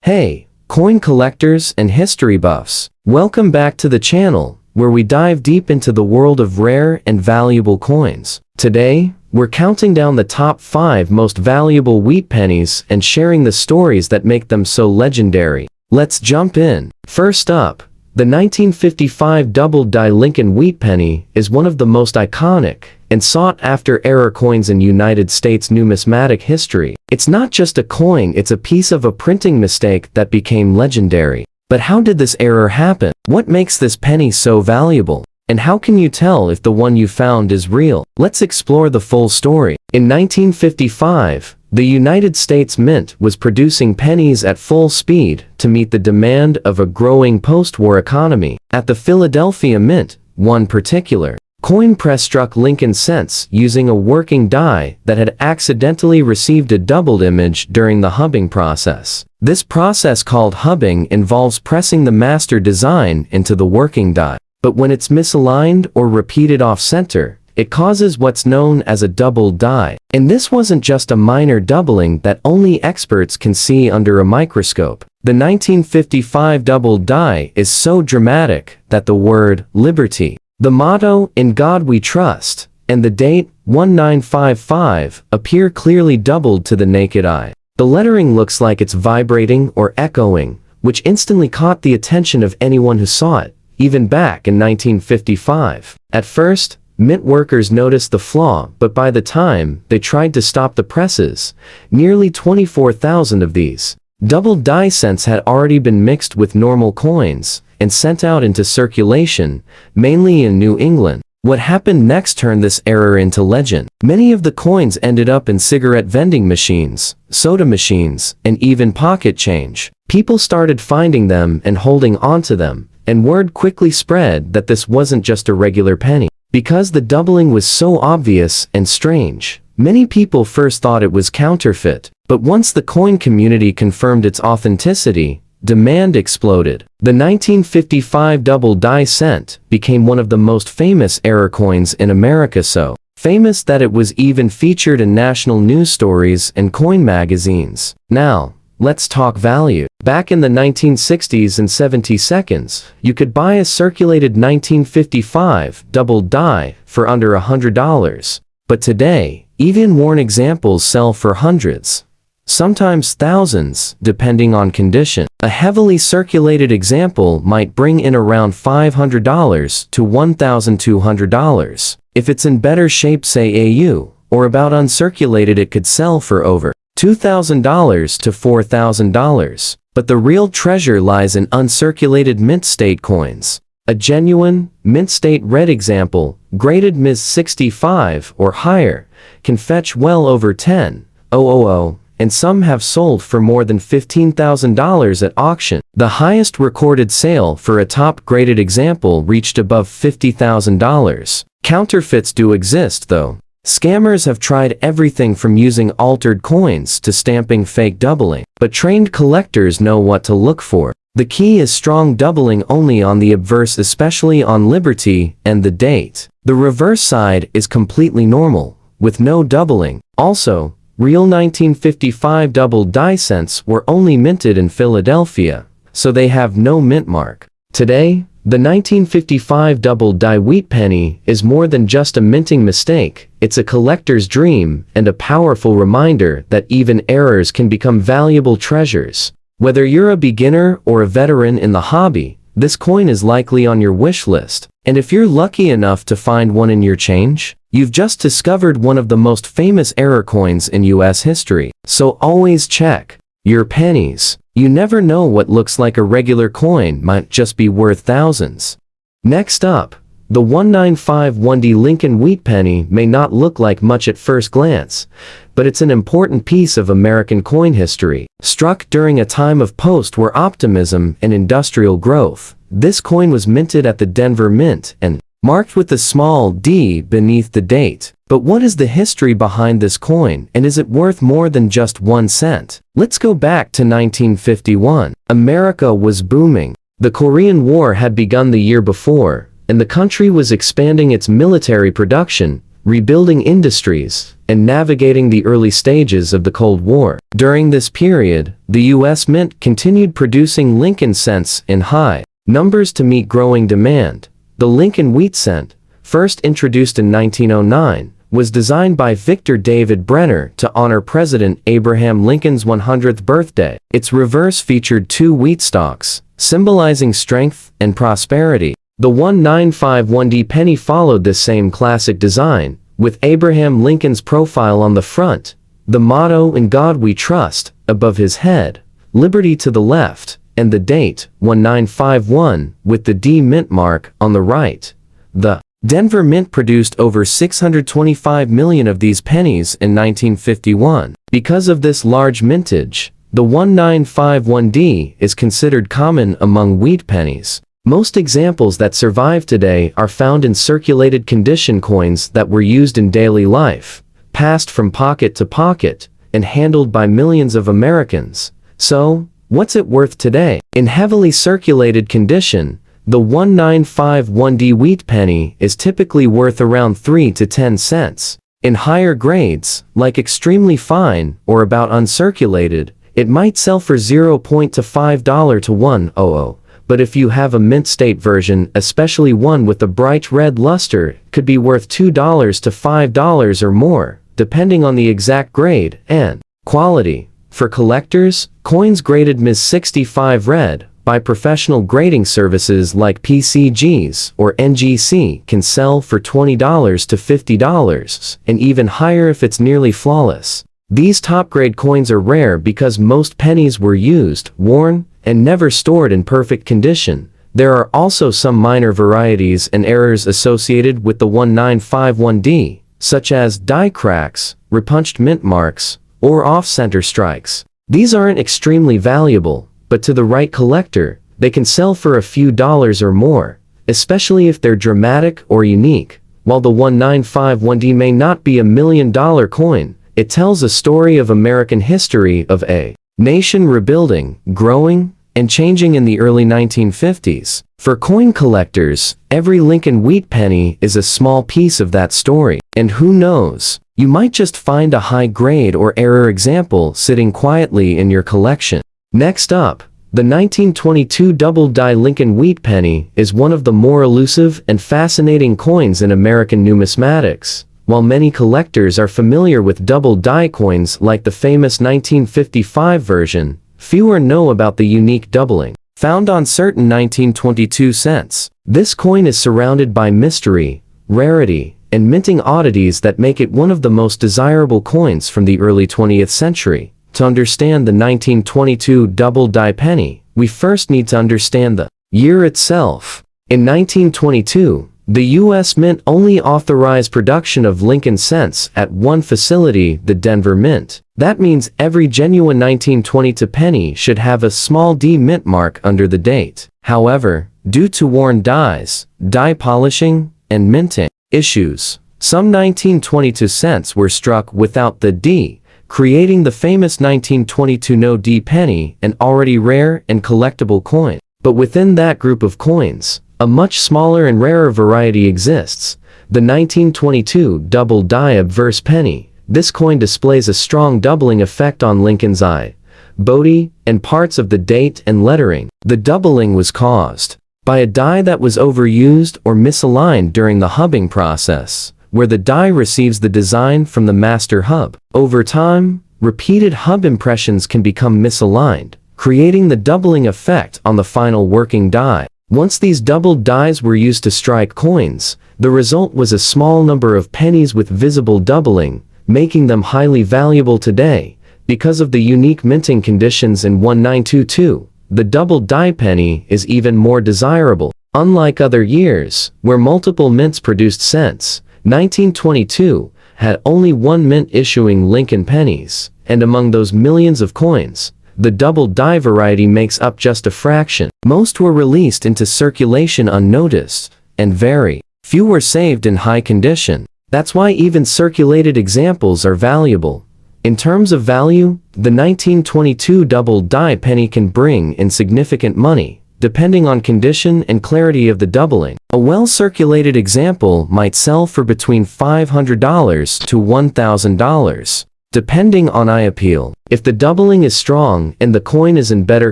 Hey, coin collectors and history buffs. Welcome back to the channel, where we dive deep into the world of rare and valuable coins. Today, we're counting down the top 5 most valuable wheat pennies and sharing the stories that make them so legendary. Let's jump in. First up, the 1955 double-die Lincoln wheat penny is one of the most iconic and sought-after era coins in United States numismatic history. It's not just a coin, it's a piece of a printing mistake that became legendary. But how did this error happen? What makes this penny so valuable? And how can you tell if the one you found is real? Let's explore the full story. In 1955, the United States Mint was producing pennies at full speed to meet the demand of a growing post-war economy. At the Philadelphia Mint, one particular coin press struck Lincoln cents using a working die that had accidentally received a doubled image during the hubbing process. This process, called hubbing, involves pressing the master design into the working die. But when it's misaligned or repeated off-center, it causes what's known as a doubled die. And this wasn't just a minor doubling that only experts can see under a microscope. The 1955 doubled die is so dramatic that the word "Liberty," the motto "In God We Trust," and the date 1955 appear clearly doubled to the naked eye. The lettering looks like it's vibrating or echoing, which instantly caught the attention of anyone who saw it, even back in 1955. At first, mint workers noticed the flaw, but by the time they tried to stop the presses, nearly 24,000 of these doubled die cents had already been mixed with normal coins and sent out into circulation, mainly in New England. What happened next turned this error into legend. Many of the coins ended up in cigarette vending machines, soda machines, and even pocket change. People started finding them and holding onto them, and word quickly spread that this wasn't just a regular penny. Because the doubling was so obvious and strange, many people first thought it was counterfeit. But once the coin community confirmed its authenticity, demand exploded. The 1955 double die cent became one of the most famous error coins in America, so famous that it was even featured in national news stories and coin magazines. Now, let's talk value. Back in the 1960s and 70s, you could buy a circulated 1955 double die for under $100. But today, even worn examples sell for hundreds, sometimes thousands, depending on condition. A heavily circulated example might bring in around $500 to $1,200. If it's in better shape, say AU, or about uncirculated, it could sell for over $2,000 to $4,000. But the real treasure lies in uncirculated mint state coins. A genuine, mint state red example, graded Ms. 65 or higher, can fetch well over $10,000, and some have sold for more than $15,000 at auction. The highest recorded sale for a top-graded example reached above $50,000. Counterfeits do exist, though. Scammers have tried everything from using altered coins to stamping fake doubling. But trained collectors know what to look for. The key is strong doubling only on the obverse, especially on Liberty and the date. The reverse side is completely normal, with no doubling. Also, real 1955 double die cents were only minted in Philadelphia, so they have no mint mark. Today, the 1955 double die wheat penny is more than just a minting mistake. It's a collector's dream and a powerful reminder that even errors can become valuable treasures. Whether you're a beginner or a veteran in the hobby, this coin is likely on your wish list. And if you're lucky enough to find one in your change, you've just discovered one of the most famous error coins in US history. So always check your pennies. You never know what looks like a regular coin might just be worth thousands. Next up, the 1951 Lincoln wheat penny may not look like much at first glance, but it's an important piece of American coin history. Struck during a time of post-war optimism and industrial growth, this coin was minted at the Denver Mint and marked with a small D beneath the date. But what is the history behind this coin, and is it worth more than just 1 cent? Let's go back to 1951. America was booming. The Korean War had begun the year before, and the country was expanding its military production, rebuilding industries, and navigating the early stages of the Cold War. During this period, the U.S. Mint continued producing Lincoln cents in high numbers to meet growing demand. The Lincoln Wheat Cent, first introduced in 1909, was designed by Victor David Brenner to honor President Abraham Lincoln's 100th birthday. Its reverse featured two wheat stalks, symbolizing strength and prosperity. The 1951D penny followed this same classic design, with Abraham Lincoln's profile on the front, the motto "In God We Trust" above his head, liberty to the left, and the date, 1951, with the D mint mark on the right. The Denver Mint produced over 625 million of these pennies in 1951. Because of this large mintage, the 1951D is considered common among wheat pennies. Most examples that survive today are found in circulated condition coins that were used in daily life, passed from pocket to pocket, and handled by millions of Americans. So, what's it worth today? In heavily circulated condition, the 1951D wheat penny is typically worth around 3 to 10 cents. In higher grades, like extremely fine or about uncirculated, it might sell for $0 to $5 to $1.00. But if you have a mint state version, especially one with a bright red luster, it could be worth $2 to $5 or more, depending on the exact grade and quality. For collectors, coins graded Ms. 65 red by professional grading services like PCGs or NGC can sell for $20 to $50, and even higher if it's nearly flawless. These top-grade coins are rare because most pennies were used, worn, and never stored in perfect condition. There are also some minor varieties and errors associated with the 1951D, such as die cracks, repunched mint marks, or off-center strikes. These aren't extremely valuable, but to the right collector, they can sell for a few dollars or more, especially if they're dramatic or unique. While the 1951D may not be $1 million coin, it tells a story of American history of a nation rebuilding, growing, and changing in the early 1950s. For coin collectors, every Lincoln wheat penny is a small piece of that story. And who knows, you might just find a high-grade or error example sitting quietly in your collection. Next up, the 1922 double-die Lincoln wheat penny is one of the more elusive and fascinating coins in American numismatics. While many collectors are familiar with double-die coins like the famous 1955 version, fewer know about the unique doubling found on certain 1922 cents. This coin is surrounded by mystery, rarity, and minting oddities that make it one of the most desirable coins from the early 20th century. To understand the 1922 double-die penny, we first need to understand the year itself. In 1922, the U.S. Mint only authorized production of Lincoln cents at one facility, the Denver Mint. That means every genuine 1922 penny should have a small D mint mark under the date. However, due to worn dies, die polishing, and minting issues, some 1922 cents were struck without the D, creating the famous 1922 no D penny, an already rare and collectible coin. But within that group of coins, a much smaller and rarer variety exists, the 1922 double-die obverse penny. This coin displays a strong doubling effect on Lincoln's eye, body, and parts of the date and lettering. The doubling was caused by a die that was overused or misaligned during the hubbing process, where the die receives the design from the master hub. Over time, repeated hub impressions can become misaligned, creating the doubling effect on the final working die. Once these doubled dies were used to strike coins, the result was a small number of pennies with visible doubling, making them highly valuable today. Because of the unique minting conditions in 1922, the doubled die penny is even more desirable. Unlike other years, where multiple mints produced cents, 1922 had only one mint issuing Lincoln pennies, and among those millions of coins, the double-die variety makes up just a fraction. Most were released into circulation unnoticed, and very few were saved in high condition. That's why even circulated examples are valuable. In terms of value, the 1922 double-die penny can bring in significant money, depending on condition and clarity of the doubling. A well-circulated example might sell for between $500 to $1,000, depending on eye appeal. If the doubling is strong and the coin is in better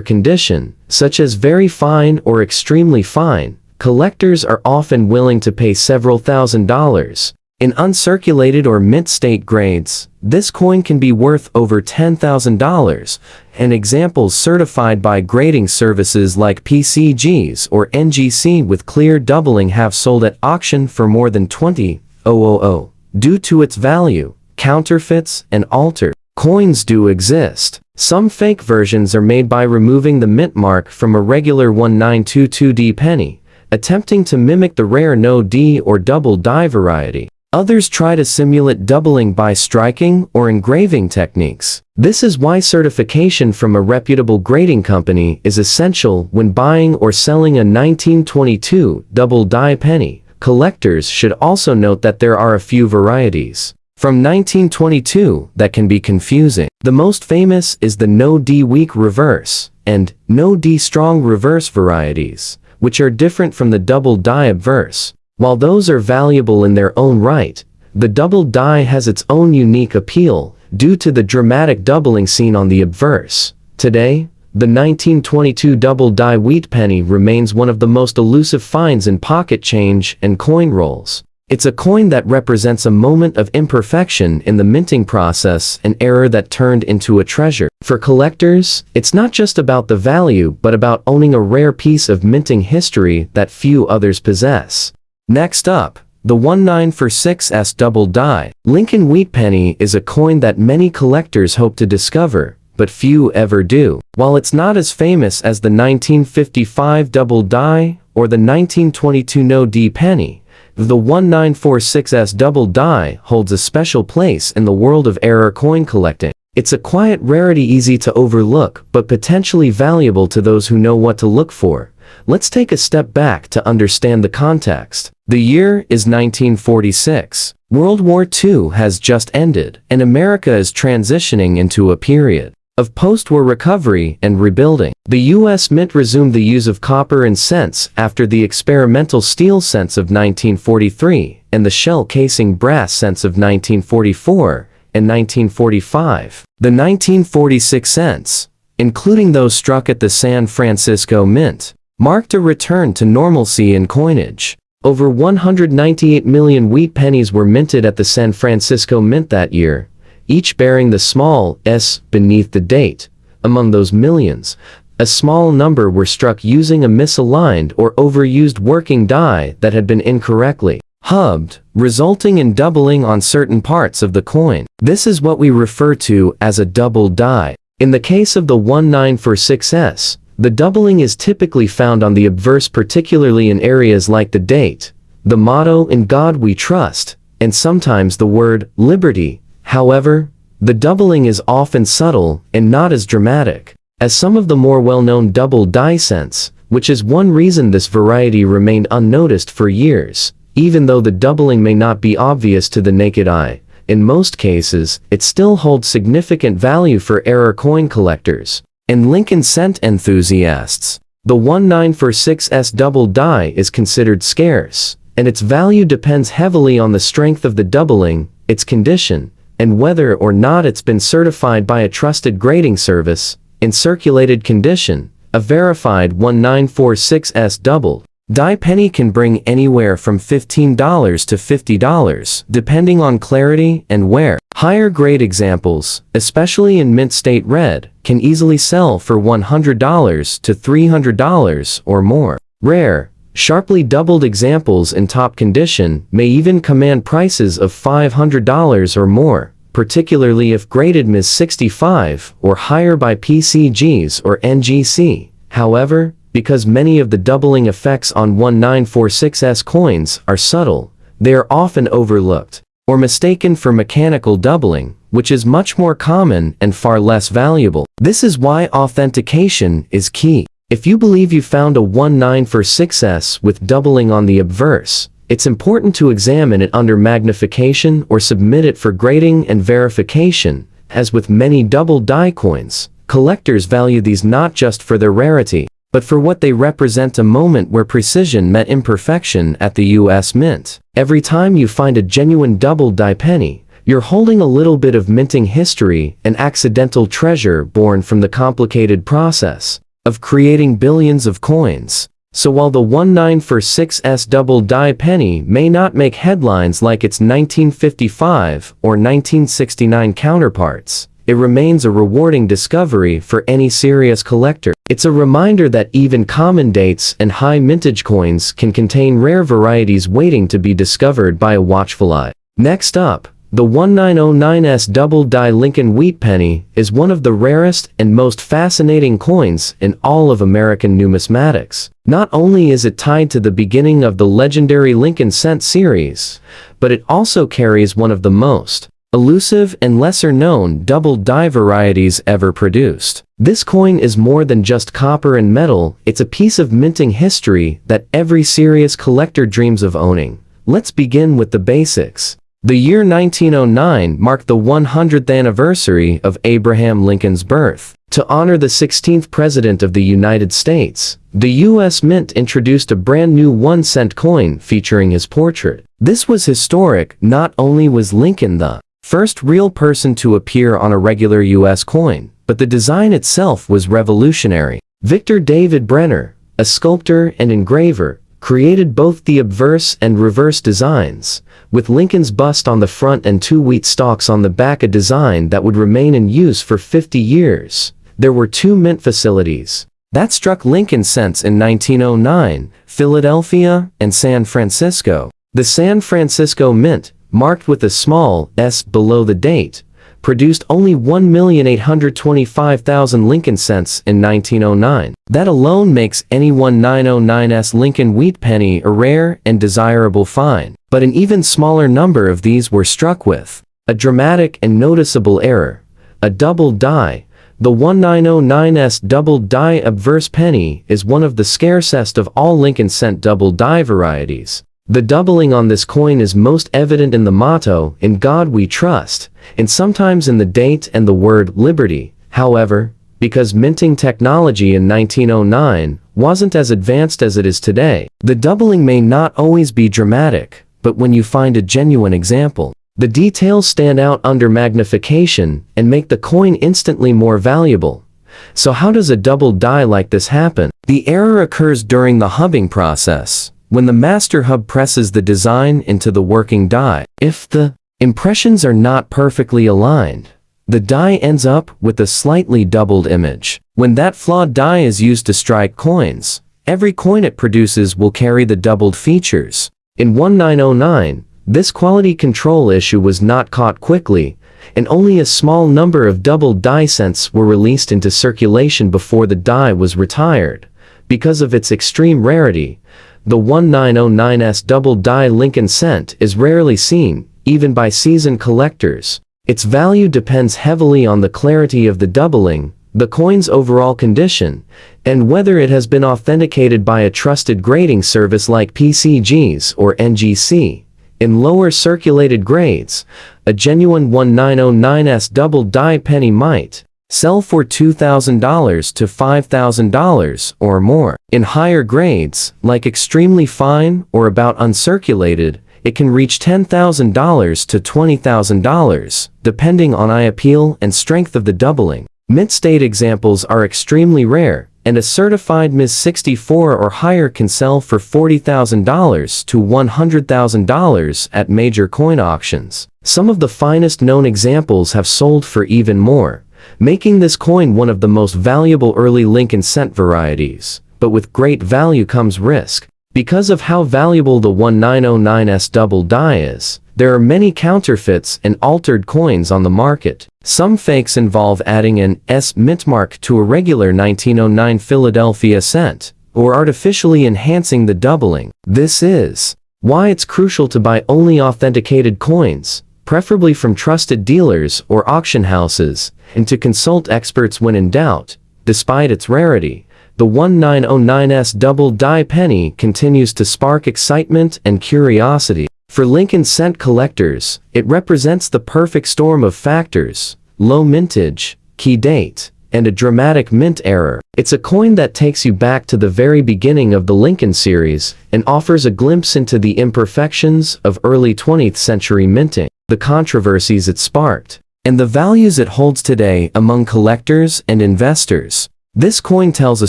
condition, such as very fine or extremely fine, collectors are often willing to pay several $1,000s. In uncirculated or mint-state grades, this coin can be worth over $10,000, and examples certified by grading services like PCGs or NGC with clear doubling have sold at auction for more than $20,000. Due to its value, counterfeits and altered coins do exist. Some fake versions are made by removing the mint mark from a regular 1922D penny, attempting to mimic the rare no D or double die variety. Others try to simulate doubling by striking or engraving techniques. This is why certification from a reputable grading company is essential when buying or selling a 1922 double die penny. Collectors should also note that there are a few varieties from 1922 that can be confusing. The most famous is the no D weak reverse and no D strong reverse varieties, which are different from the double die obverse. While those are valuable in their own right, the double die has its own unique appeal due to the dramatic doubling seen on the obverse. Today, the 1922 double die wheat penny remains one of the most elusive finds in pocket change and coin rolls. It's a coin that represents a moment of imperfection in the minting process, an error that turned into a treasure. For collectors, it's not just about the value but about owning a rare piece of minting history that few others possess. Next up, the 1946S double die. Lincoln Wheat Penny is a coin that many collectors hope to discover, but few ever do. While it's not as famous as the 1955 double die or the 1922 no D penny, the 1946S double die holds a special place in the world of error coin collecting. It's a quiet rarity easy to overlook but potentially valuable to those who know what to look for. Let's take a step back to understand the context. The year is 1946. World War II has just ended, and America is transitioning into a period of post-war recovery and rebuilding. The U.S. Mint resumed the use of copper and cents after the experimental steel cents of 1943 and the shell casing brass cents of 1944 and 1945. The 1946 cents, including those struck at the San Francisco Mint, marked a return to normalcy in coinage. Over 198 million wheat pennies were minted at the San Francisco Mint that year, each bearing the small s beneath the date. Among those millions, a small number were struck using a misaligned or overused working die that had been incorrectly hubbed, resulting in doubling on certain parts of the coin. This is what we refer to as a double die. In the case of the 1946S, the doubling is typically found on the obverse, particularly in areas like the date, the motto "In God We Trust," and sometimes the word "Liberty." However, the doubling is often subtle and not as dramatic as some of the more well-known double die cents, which is one reason this variety remained unnoticed for years. Even though the doubling may not be obvious to the naked eye, in most cases, it still holds significant value for error coin collectors and Lincoln cent enthusiasts. The 1946S double die is considered scarce, and its value depends heavily on the strength of the doubling, its condition, and whether or not it's been certified by a trusted grading service. In circulated condition, a verified 1946S double die penny can bring anywhere from $15 to $50, depending on clarity and wear. Higher grade examples, especially in mint state red, can easily sell for $100 to $300 or more. Rare, sharply doubled examples in top condition may even command prices of $500 or more, particularly if graded Ms 65 or higher by PCGs or NGC. However, because many of the doubling effects on 1946S coins are subtle, they are often overlooked or mistaken for mechanical doubling, which is much more common and far less valuable. This is why authentication is key. If you believe you found a 1946S with doubling on the obverse, it's important to examine it under magnification or submit it for grading and verification. As with many double die coins, collectors value these not just for their rarity, but for what they represent, a moment where precision met imperfection at the U.S. Mint. Every time you find a genuine double-die penny, you're holding a little bit of minting history, an accidental treasure born from the complicated process of creating billions of coins. So while the 1946's double-die penny may not make headlines like its 1955 or 1969 counterparts, it remains a rewarding discovery for any serious collector. It's a reminder that even common dates and high mintage coins can contain rare varieties waiting to be discovered by a watchful eye. Next up, the 1909's double-die Lincoln Wheat Penny is one of the rarest and most fascinating coins in all of American numismatics. Not only is it tied to the beginning of the legendary Lincoln cent series, but it also carries one of the most elusive and lesser-known double-die varieties ever produced. This coin is more than just copper and metal, it's a piece of minting history that every serious collector dreams of owning. Let's begin with the basics. The year 1909 marked the 100th anniversary of Abraham Lincoln's birth. To honor the 16th President of the United States, the U.S. Mint introduced a brand new 1-cent coin featuring his portrait. This was historic. Not only was Lincoln the first real person to appear on a regular U.S. coin, but the design itself was revolutionary. Victor David Brenner, a sculptor and engraver, created both the obverse and reverse designs, with Lincoln's bust on the front and 2 wheat stalks on the back, a design that would remain in use for 50 years. There were 2 mint facilities that struck Lincoln cents in 1909, Philadelphia and San Francisco. The San Francisco Mint, marked with a small s below the date, produced only 1,825,000 Lincoln cents in 1909. That alone makes any 1909's Lincoln Wheat Penny a rare and desirable find. But an even smaller number of these were struck with a dramatic and noticeable error, a double die. The 1909's double die obverse penny is one of the scarcest of all Lincoln cent double die varieties. The doubling on this coin is most evident in the motto, "In God We Trust," and sometimes in the date and the word liberty. However, because minting technology in 1909 wasn't as advanced as it is today, the doubling may not always be dramatic, but when you find a genuine example, the details stand out under magnification and make the coin instantly more valuable. So how does a double die like this happen? The error occurs during the hubbing process, when the master hub presses the design into the working die. If the impressions are not perfectly aligned, the die ends up with a slightly doubled image. When that flawed die is used to strike coins, every coin it produces will carry the doubled features. In 1909, this quality control issue was not caught quickly, and only a small number of double die cents were released into circulation before the die was retired. Because of its extreme rarity, the 1909's double die Lincoln cent is rarely seen, even by seasoned collectors. Its value depends heavily on the clarity of the doubling, the coin's overall condition, and whether it has been authenticated by a trusted grading service like PCGs or NGC. In lower circulated grades, a genuine 1909's double die penny might sell for $2,000 to $5,000 or more. In higher grades, like extremely fine or about uncirculated, it can reach $10,000 to $20,000, depending on eye appeal and strength of the doubling. Mint state examples are extremely rare, and a certified Ms. 64 or higher can sell for $40,000 to $100,000 at major coin auctions. Some of the finest known examples have sold for even more, making this coin one of the most valuable early Lincoln cent varieties. But with great value comes risk. Because of how valuable the 1909's double die is, there are many counterfeits and altered coins on the market. Some fakes involve adding an S mint mark to a regular 1909 Philadelphia cent, or artificially enhancing the doubling. This is why it's crucial to buy only authenticated coins, preferably from trusted dealers or auction houses, and to consult experts when in doubt. Despite its rarity, the 1909's double die penny continues to spark excitement and curiosity. For Lincoln cent collectors, it represents the perfect storm of factors: low mintage, key date, and a dramatic mint error. It's a coin that takes you back to the very beginning of the Lincoln series and offers a glimpse into the imperfections of early 20th century minting, the controversies it sparked, and the values it holds today among collectors and investors. This coin tells a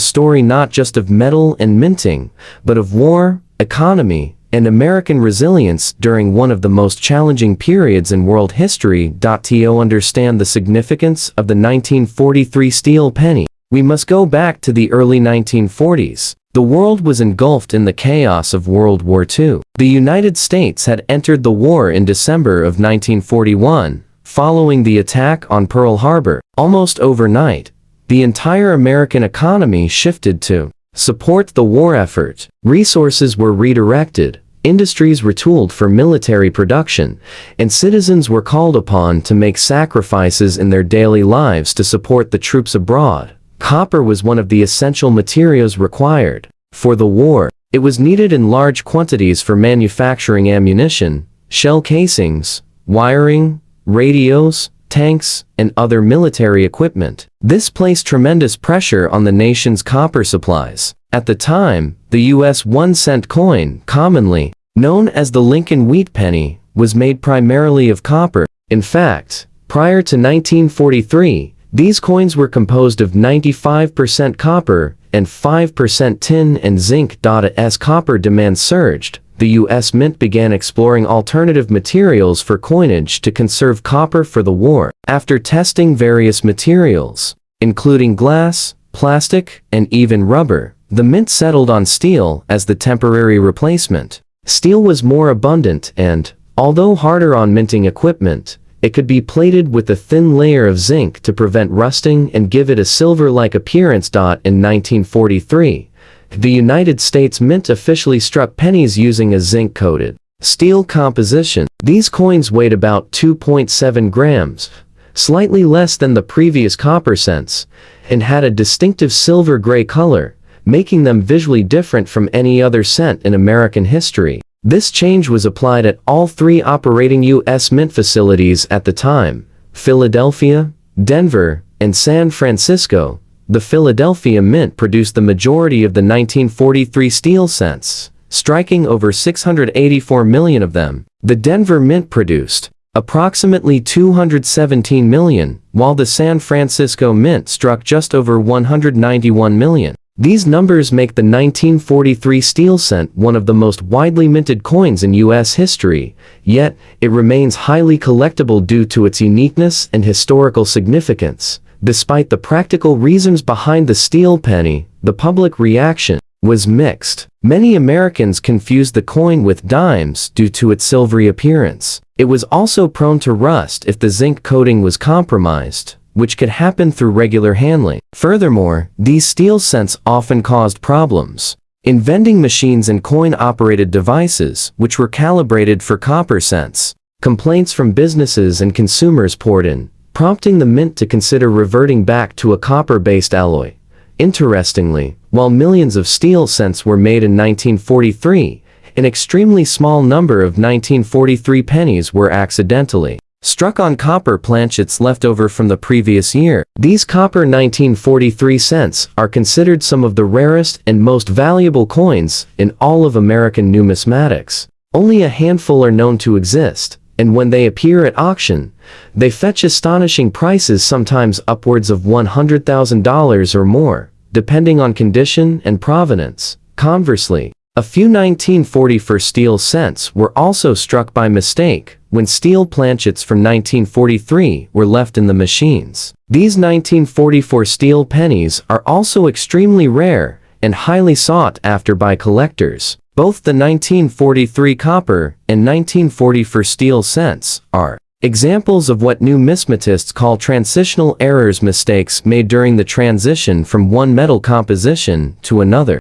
story not just of metal and minting, but of war, economy, and American resilience during one of the most challenging periods in world history. To understand the significance of the 1943 steel penny, we must go back to the early 1940s. The world was engulfed in the chaos of World War II. The United States had entered the war in December of 1941, following the attack on Pearl Harbor. Almost overnight, the entire American economy shifted to support the war effort. Resources were redirected, industries retooled for military production, and citizens were called upon to make sacrifices in their daily lives to support the troops abroad. Copper was one of the essential materials required for the war. It was needed in large quantities for manufacturing ammunition, shell casings, wiring, radios, tanks, and other military equipment. This placed tremendous pressure on the nation's copper supplies. At the time, the U.S. 1-cent coin, commonly known as the Lincoln wheat penny, was made primarily of copper. In fact, prior to 1943, these coins were composed of 95% copper and 5% tin and zinc. As copper demand surged, the U.S. Mint began exploring alternative materials for coinage to conserve copper for the war. After testing various materials, including glass, plastic, and even rubber, the mint settled on steel as the temporary replacement. Steel was more abundant and, although harder on minting equipment, it could be plated with a thin layer of zinc to prevent rusting and give it a silver-like appearance. In 1943, the United States Mint officially struck pennies using a zinc-coated steel composition. These coins weighed about 2.7 grams, slightly less than the previous copper cents, and had a distinctive silver-gray color, making them visually different from any other cent in American history. This change was applied at all three operating U.S. Mint facilities at the time: Philadelphia, Denver, and San Francisco. The Philadelphia Mint produced the majority of the 1943 steel cents, striking over 684 million of them. The Denver Mint produced approximately 217 million, while the San Francisco Mint struck just over 191 million. These numbers make the 1943 steel cent one of the most widely minted coins in U.S. history, yet it remains highly collectible due to its uniqueness and historical significance. Despite the practical reasons behind the steel penny, the public reaction was mixed. Many Americans confused the coin with dimes due to its silvery appearance. It was also prone to rust if the zinc coating was compromised, which could happen through regular handling. Furthermore, these steel cents often caused problems in vending machines and coin-operated devices, which were calibrated for copper cents. Complaints from businesses and consumers poured in, prompting the mint to consider reverting back to a copper-based alloy. Interestingly, while millions of steel cents were made in 1943, an extremely small number of 1943 pennies were accidentally struck on copper planchets left over from the previous year. These copper 1943 cents are considered some of the rarest and most valuable coins in all of American numismatics. Only a handful are known to exist, and when they appear at auction, they fetch astonishing prices, sometimes upwards of $100,000 or more, depending on condition and provenance. Conversely, a few 1944 steel cents were also struck by mistake when steel planchets from 1943 were left in the machines. These 1944 steel pennies are also extremely rare and highly sought after by collectors. Both the 1943 copper and 1944 steel cents are examples of what numismatists call transitional errors, mistakes made during the transition from one metal composition to another.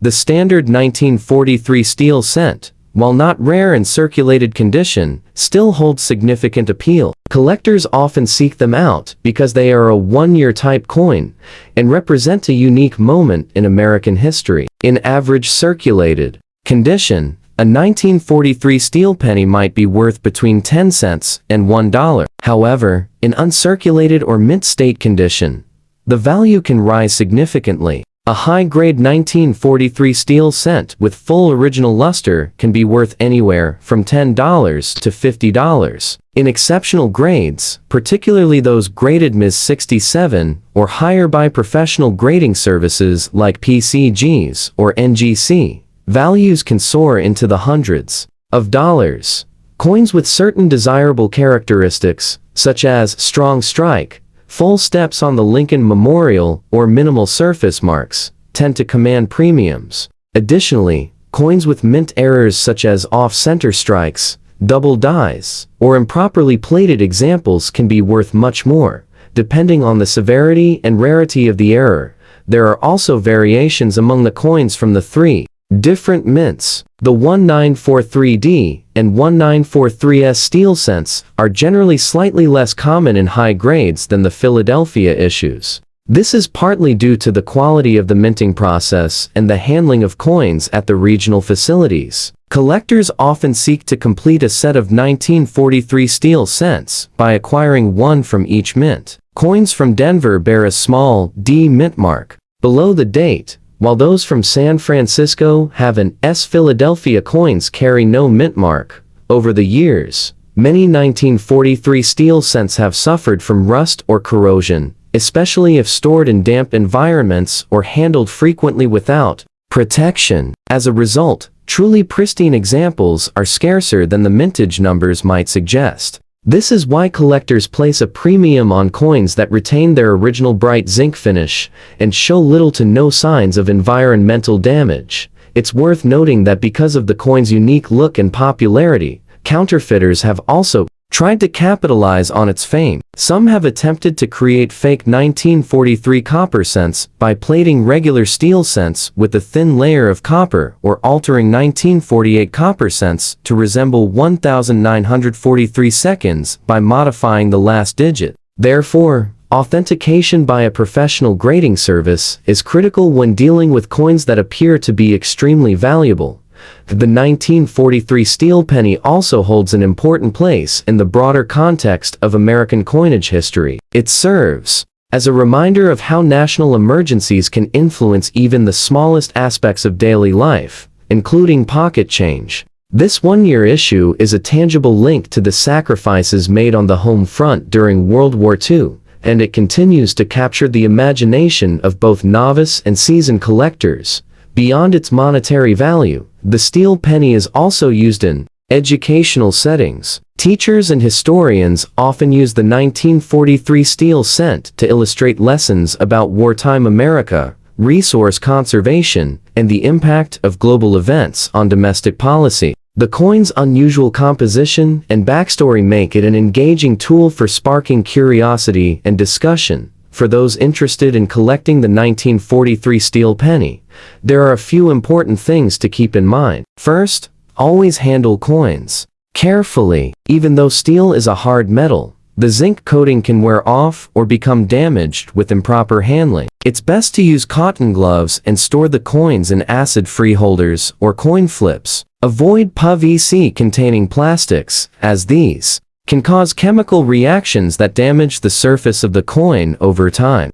The standard 1943 steel cent, while not rare in circulated condition, still holds significant appeal. Collectors often seek them out because they are a one-year type coin and represent a unique moment in American history. In average circulated condition, a 1943 steel penny might be worth between 10 cents and $1. However, in uncirculated or mint state condition, the value can rise significantly. A high-grade 1943 steel cent with full original luster can be worth anywhere from $10 to $50. In exceptional grades, particularly those graded Ms. 67 or higher by professional grading services like PCGs or NGC, values can soar into the hundreds of dollars. Coins with certain desirable characteristics, such as strong strike, full steps on the Lincoln Memorial, or minimal surface marks, tend to command premiums. Additionally, coins with mint errors such as off-center strikes, double dies, or improperly plated examples can be worth much more, depending on the severity and rarity of the error. There are also variations among the coins from the three different mints. The 1943D and 1943S steel cents are generally slightly less common in high grades than the Philadelphia issues. This is partly due to the quality of the minting process and the handling of coins at the regional facilities. Collectors often seek to complete a set of 1943 steel cents by acquiring one from each mint. Coins from Denver bear a small D mint mark below the date, while those from San Francisco have an S. Philadelphia coins carry no mint mark. Over the years, many 1943 steel cents have suffered from rust or corrosion, especially if stored in damp environments or handled frequently without protection. As a result, truly pristine examples are scarcer than the mintage numbers might suggest. This is why collectors place a premium on coins that retain their original bright zinc finish and show little to no signs of environmental damage. It's worth noting that because of the coin's unique look and popularity, counterfeiters have also tried to capitalize on its fame. Some have attempted to create fake 1943 copper cents by plating regular steel cents with a thin layer of copper or altering 1948 copper cents to resemble 1943 seconds by modifying the last digit. Therefore, authentication by a professional grading service is critical when dealing with coins that appear to be extremely valuable. The 1943 steel penny also holds an important place in the broader context of American coinage history. It serves as a reminder of how national emergencies can influence even the smallest aspects of daily life, including pocket change. This one-year issue is a tangible link to the sacrifices made on the home front during World War II, and it continues to capture the imagination of both novice and seasoned collectors. Beyond its monetary value, the steel penny is also used in educational settings. Teachers and historians often use the 1943 steel cent to illustrate lessons about wartime America, resource conservation, and the impact of global events on domestic policy. The coin's unusual composition and backstory make it an engaging tool for sparking curiosity and discussion. For those interested in collecting the 1943 steel penny, there are a few important things to keep in mind. First, always handle coins carefully. Even though steel is a hard metal, the zinc coating can wear off or become damaged with improper handling. It's best to use cotton gloves and store the coins in acid-free holders or coin flips. Avoid PVC containing plastics, as these can cause chemical reactions that damage the surface of the coin over time.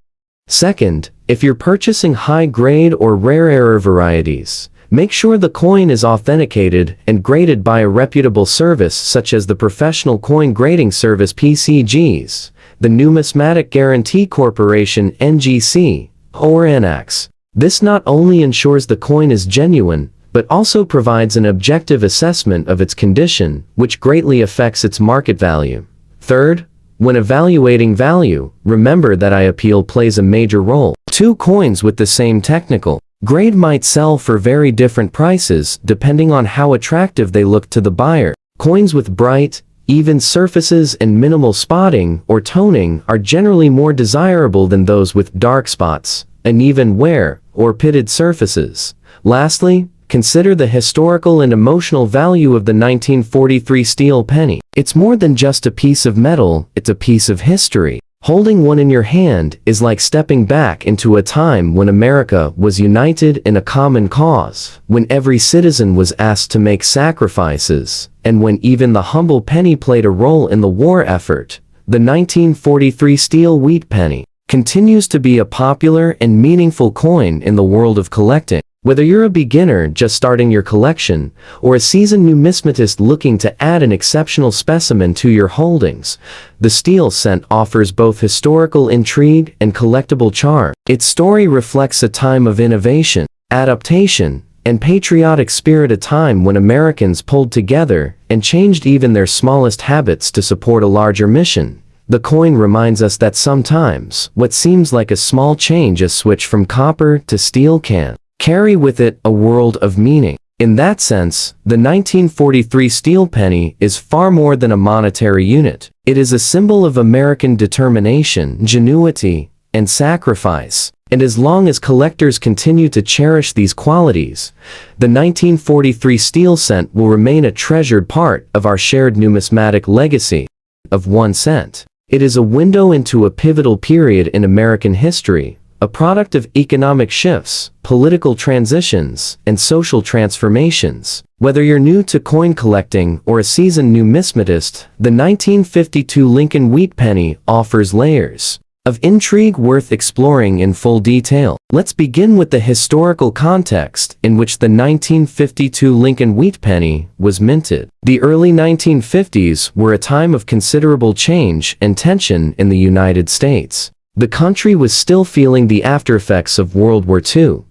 Second, if you're purchasing high-grade or rare error varieties, make sure the coin is authenticated and graded by a reputable service such as the Professional Coin Grading Service PCGs, the Numismatic Guarantee Corporation NGC, or NX. This not only ensures the coin is genuine, but also provides an objective assessment of its condition, which greatly affects its market value. Third, when evaluating value, remember that appeal plays a major role. Two coins with the same technical grade might sell for very different prices depending on how attractive they look to the buyer. Coins with bright, even surfaces and minimal spotting or toning are generally more desirable than those with dark spots, uneven wear, or pitted surfaces. Lastly, consider the historical and emotional value of the 1943 steel penny. It's more than just a piece of metal, it's a piece of history. Holding one in your hand is like stepping back into a time when America was united in a common cause, when every citizen was asked to make sacrifices, and when even the humble penny played a role in the war effort. The 1943 steel wheat penny continues to be a popular and meaningful coin in the world of collecting. Whether you're a beginner just starting your collection, or a seasoned numismatist looking to add an exceptional specimen to your holdings, the steel cent offers both historical intrigue and collectible charm. Its story reflects a time of innovation, adaptation, and patriotic spirit, a time when Americans pulled together and changed even their smallest habits to support a larger mission. The coin reminds us that sometimes what seems like a small change, a switch from copper to steel, can carry with it a world of meaning. In that sense, the 1943 steel penny is far more than a monetary unit. It is a symbol of American determination, ingenuity, and sacrifice. And as long as collectors continue to cherish these qualities, the 1943 steel cent will remain a treasured part of our shared numismatic legacy of 1 cent. It is a window into a pivotal period in American history, a product of economic shifts, political transitions, and social transformations. Whether you're new to coin collecting or a seasoned numismatist, the 1952 Lincoln wheat penny offers layers of intrigue worth exploring in full detail. Let's begin with the historical context in which the 1952 Lincoln wheat penny was minted. The early 1950s were a time of considerable change and tension in the United States. The country was still feeling the aftereffects of World War II.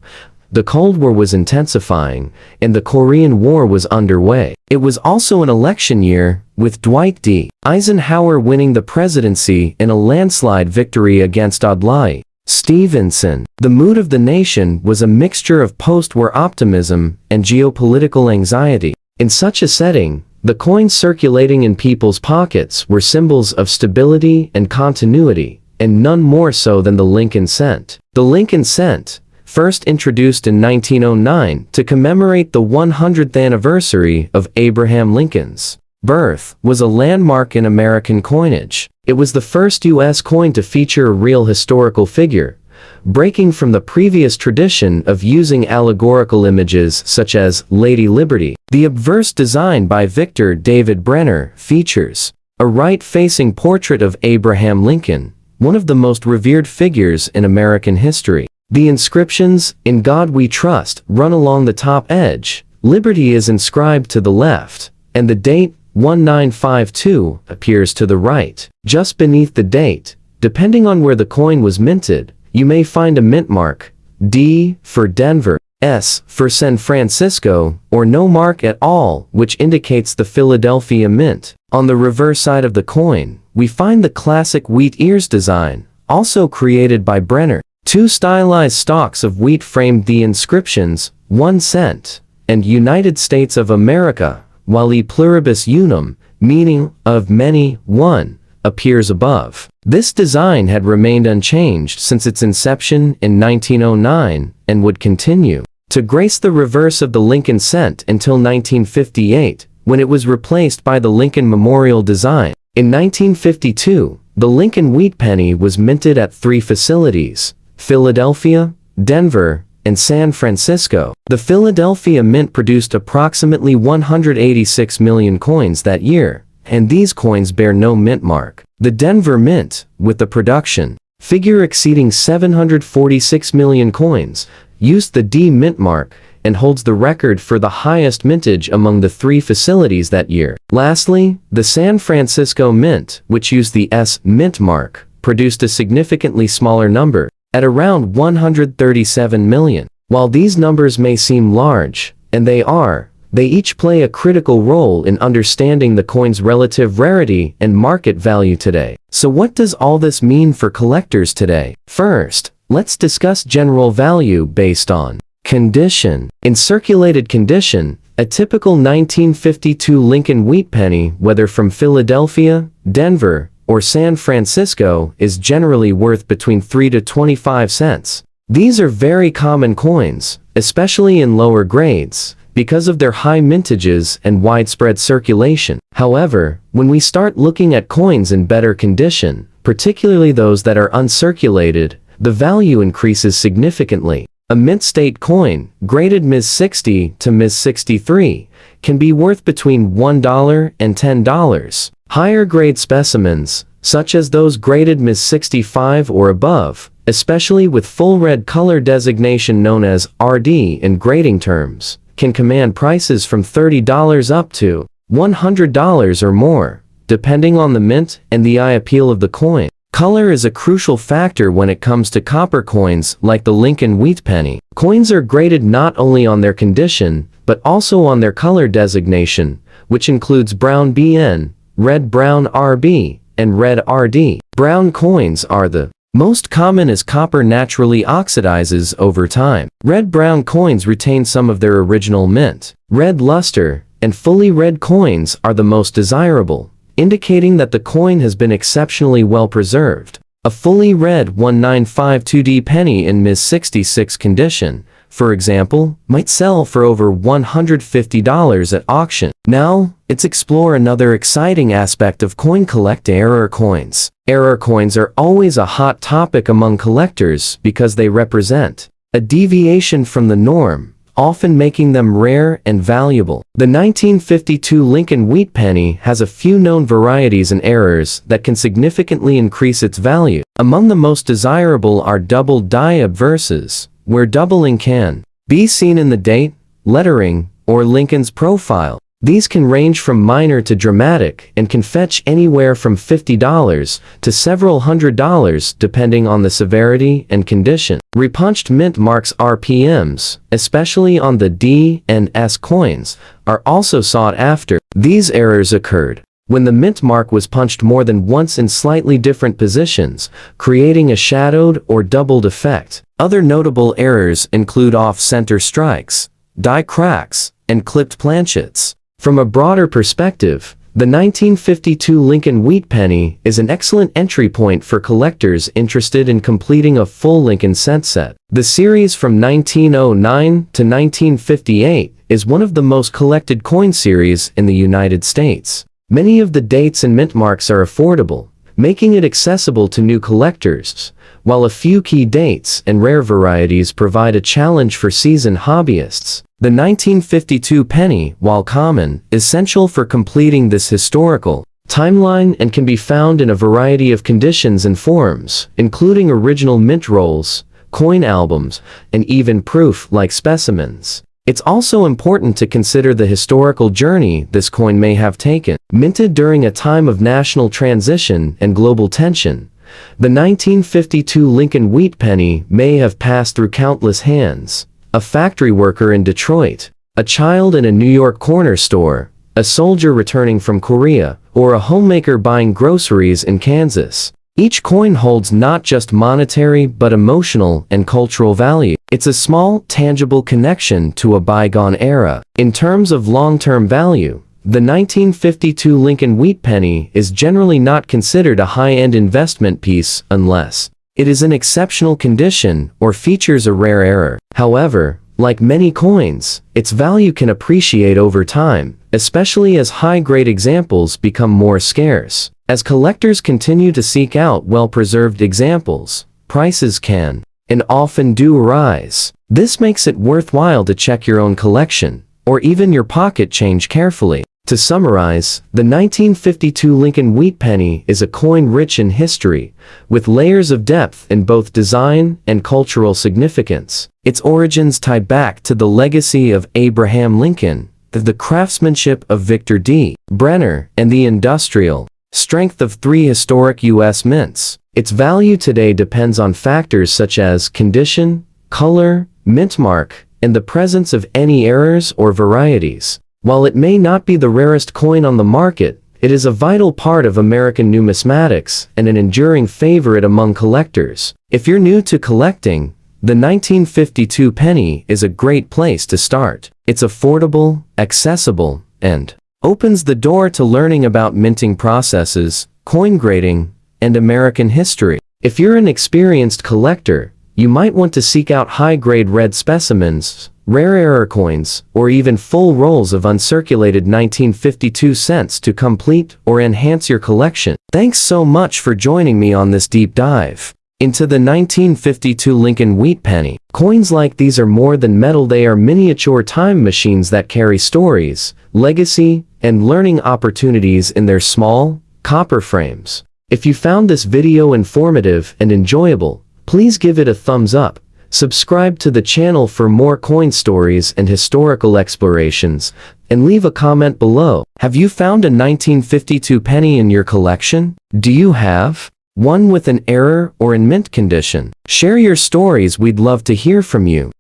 The Cold War was intensifying, and the Korean War was underway. It was also an election year, with Dwight D. Eisenhower winning the presidency in a landslide victory against Adlai Stevenson. The mood of the nation was a mixture of post-war optimism and geopolitical anxiety. In such a setting, the coins circulating in people's pockets were symbols of stability and continuity, and none more so than the Lincoln cent. The Lincoln cent, first introduced in 1909 to commemorate the 100th anniversary of Abraham Lincoln's birth, was a landmark in American coinage. It was the first U.S. coin to feature a real historical figure, breaking from the previous tradition of using allegorical images such as Lady Liberty. The obverse design by Victor David Brenner features a right-facing portrait of Abraham Lincoln, one of the most revered figures in American history. The inscriptions, "In God We Trust," run along the top edge, Liberty is inscribed to the left, and the date, 1952, appears to the right. Just beneath the date, depending on where the coin was minted, you may find a mint mark, D for Denver, S for San Francisco, or no mark at all, which indicates the Philadelphia Mint. On the reverse side of the coin, we find the classic wheat ears design, also created by Brenner. Two stylized stalks of wheat framed the inscriptions, 1 cent, and United States of America, while E pluribus unum, meaning of many, one, appears above. This design had remained unchanged since its inception in 1909 and would continue to grace the reverse of the Lincoln cent until 1958, when it was replaced by the Lincoln Memorial design. In 1952, the Lincoln wheat penny was minted at 3 facilities: Philadelphia, Denver, and San Francisco. The Philadelphia Mint produced approximately 186 million coins that year, and these coins bear no mint mark. The Denver Mint, with the production figure exceeding 746 million coins, used the D mint mark and holds the record for the highest mintage among the 3 facilities that year. Lastly, the San Francisco Mint, which used the S mint mark, produced a significantly smaller number, at around 137 million. While these numbers may seem large, and they are, they each play a critical role in understanding the coin's relative rarity and market value today. So what does all this mean for collectors today? First, let's discuss general value based on condition. In circulated condition, a typical 1952 Lincoln wheat penny, whether from Philadelphia, Denver, or San Francisco, is generally worth between 3 to 25 cents. These are very common coins, especially in lower grades, because of their high mintages and widespread circulation. However, when we start looking at coins in better condition, particularly those that are uncirculated, the value increases significantly. A mint state coin, graded Ms. 60 to Ms. 63, can be worth between $1 and $10. Higher grade specimens, such as those graded Ms. 65 or above, especially with full red color designation known as RD in grading terms, can command prices from $30 up to $100 or more, depending on the mint and the eye appeal of the coin. Color is a crucial factor when it comes to copper coins like the Lincoln Wheat Penny. Coins are graded not only on their condition, but also on their color designation, which includes brown BN, red-brown RB, and red RD. Brown coins are the most common as copper naturally oxidizes over time. Red-brown coins retain some of their original mint. Red luster and fully red coins are the most desirable, indicating that the coin has been exceptionally well preserved. A fully red 1952D penny in Ms. 66 condition, for example, might sell for over $150 at auction. Now, let's explore another exciting aspect of coin collecting: error coins. Error coins are always a hot topic among collectors because they represent a deviation from the norm, often making them rare and valuable. The 1952 Lincoln Wheat Penny has a few known varieties and errors that can significantly increase its value. Among the most desirable are double die obverses, where doubling can be seen in the date, lettering, or Lincoln's profile. These can range from minor to dramatic and can fetch anywhere from $50 to several $100s depending on the severity and condition. Repunched mint marks RPMs, especially on the D and S coins, are also sought after. These errors occurred when the mint mark was punched more than once in slightly different positions, creating a shadowed or doubled effect. Other notable errors include off-center strikes, die cracks, and clipped planchets. From a broader perspective, the 1952 Lincoln Wheat Penny is an excellent entry point for collectors interested in completing a full Lincoln cent set. The series from 1909 to 1958 is one of the most collected coin series in the United States. Many of the dates and mint marks are affordable, making it accessible to new collectors, while a few key dates and rare varieties provide a challenge for seasoned hobbyists. The 1952 penny, while common, is essential for completing this historical timeline and can be found in a variety of conditions and forms, including original mint rolls, coin albums, and even proof-like specimens. It's also important to consider the historical journey this coin may have taken. Minted during a time of national transition and global tension, the 1952 Lincoln Wheat Penny may have passed through countless hands: a factory worker in Detroit, a child in a New York corner store, a soldier returning from Korea, or a homemaker buying groceries in Kansas. Each coin holds not just monetary but emotional and cultural value. It's a small, tangible connection to a bygone era. In terms of long-term value, the 1952 Lincoln Wheat Penny is generally not considered a high-end investment piece unless it is in exceptional condition or features a rare error. However, like many coins, its value can appreciate over time, especially as high-grade examples become more scarce. As collectors continue to seek out well-preserved examples, prices can, and often do, rise. This makes it worthwhile to check your own collection, or even your pocket change carefully. To summarize, the 1952 Lincoln Wheat Penny is a coin rich in history, with layers of depth in both design and cultural significance. Its origins tie back to the legacy of Abraham Lincoln, the craftsmanship of Victor D. Brenner, and the industrial strength of 3 historic U.S. mints. Its value today depends on factors such as condition, color, mint mark, and the presence of any errors or varieties. While it may not be the rarest coin on the market, it is a vital part of American numismatics and an enduring favorite among collectors. If you're new to collecting, the 1952 penny is a great place to start. It's affordable, accessible, and opens the door to learning about minting processes, coin grading, and American history. If you're an experienced collector, you might want to seek out high-grade red specimens, rare error coins, or even full rolls of uncirculated 1952 cents to complete or enhance your collection. Thanks so much for joining me on this deep dive into the 1952 Lincoln Wheat Penny. Coins like these are more than metal, they are miniature time machines that carry stories, legacy, and learning opportunities in their small, copper frames. If you found this video informative and enjoyable, please give it a thumbs up. Subscribe to the channel for more coin stories and historical explorations, and leave a comment below. Have you found a 1952 penny in your collection? Do you have one with an error or in mint condition? Share your stories, we'd love to hear from you.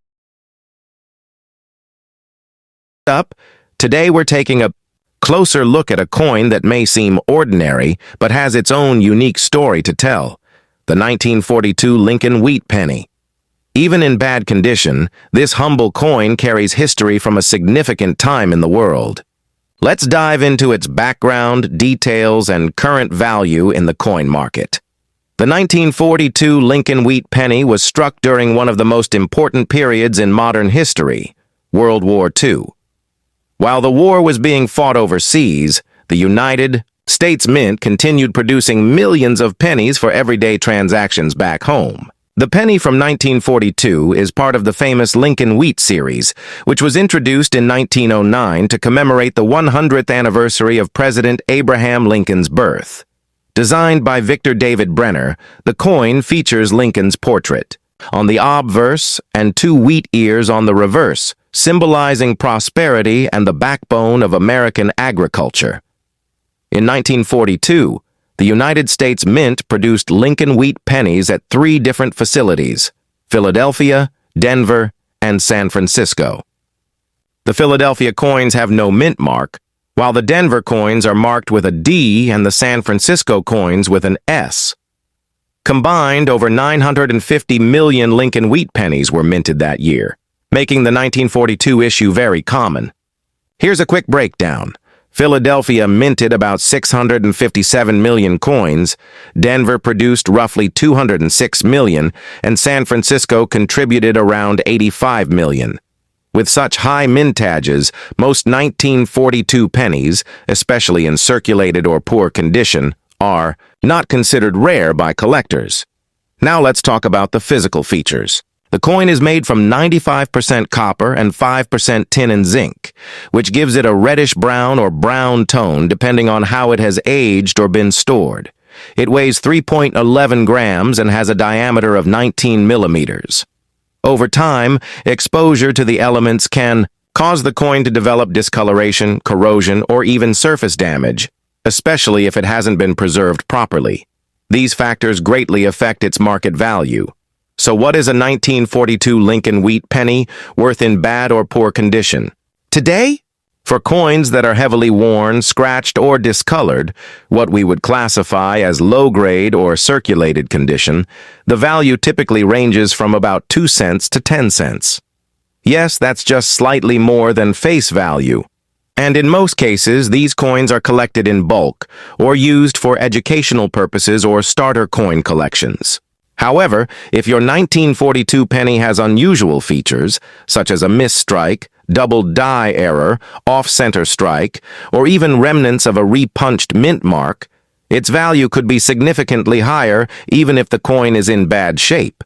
Today we're taking a closer look at a coin that may seem ordinary, but has its own unique story to tell. The 1942 Lincoln wheat penny. Even in bad condition, this humble coin carries history from a significant time in the world. Let's dive into its background, details, and current value in the coin market. The 1942 Lincoln wheat penny was struck during one of the most important periods in modern history, World War II. While the war was being fought overseas, the United States Mint continued producing millions of pennies for everyday transactions back home. The penny from 1942 is part of the famous Lincoln Wheat series, which was introduced in 1909 to commemorate the 100th anniversary of President Abraham Lincoln's birth. Designed by Victor David Brenner, the coin features Lincoln's portrait on the obverse and two wheat ears on the reverse, symbolizing prosperity and the backbone of American agriculture. In 1942, the United States Mint produced Lincoln wheat pennies at 3 different facilities: Philadelphia, Denver, and San Francisco. The Philadelphia coins have no mint mark, while the Denver coins are marked with a D and the San Francisco coins with an S. Combined, over 950 million Lincoln wheat pennies were minted that year, making the 1942 issue very common. Here's a quick breakdown. Philadelphia minted about 657 million coins, Denver produced roughly 206 million, and San Francisco contributed around 85 million. With such high mintages, most 1942 pennies, especially in circulated or poor condition, are not considered rare by collectors. Now let's talk about the physical features. The coin is made from 95% copper and 5% tin and zinc, which gives it a reddish-brown or brown tone depending on how it has aged or been stored. It weighs 3.11 grams and has a diameter of 19 millimeters. Over time, exposure to the elements can cause the coin to develop discoloration, corrosion, or even surface damage, especially if it hasn't been preserved properly. These factors greatly affect its market value. So what is a 1942 Lincoln wheat penny worth in bad or poor condition? Today, for coins that are heavily worn, scratched, or discolored, what we would classify as low-grade or circulated condition, the value typically ranges from about 2 cents to 10 cents. Yes, that's just slightly more than face value. And in most cases, these coins are collected in bulk or used for educational purposes or starter coin collections. However, if your 1942 penny has unusual features, such as a misstrike, double die error, off-center strike, or even remnants of a repunched mint mark, its value could be significantly higher even if the coin is in bad shape.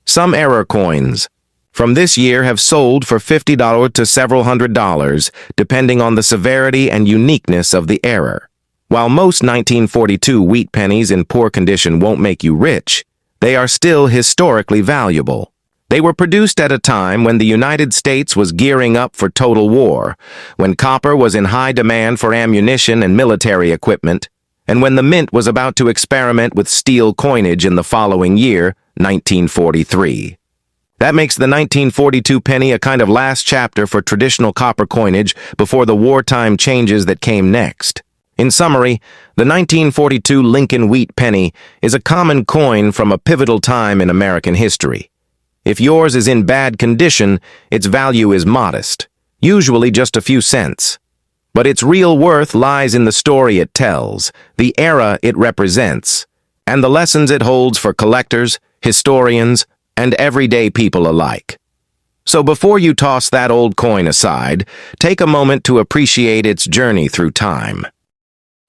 Some error coins from this year have sold for $50 to several $100s, depending on the severity and uniqueness of the error. While most 1942 wheat pennies in poor condition won't make you rich, they are still historically valuable. They were produced at a time when the United States was gearing up for total war, when copper was in high demand for ammunition and military equipment, and when the mint was about to experiment with steel coinage in the following year, 1943. That makes the 1942 penny a kind of last chapter for traditional copper coinage before the wartime changes that came next. In summary, the 1942 Lincoln wheat penny is a common coin from a pivotal time in American history. If yours is in bad condition, its value is modest, usually just a few cents. But its real worth lies in the story it tells, the era it represents, and the lessons it holds for collectors, historians, and everyday people alike. So before you toss that old coin aside, take a moment to appreciate its journey through time.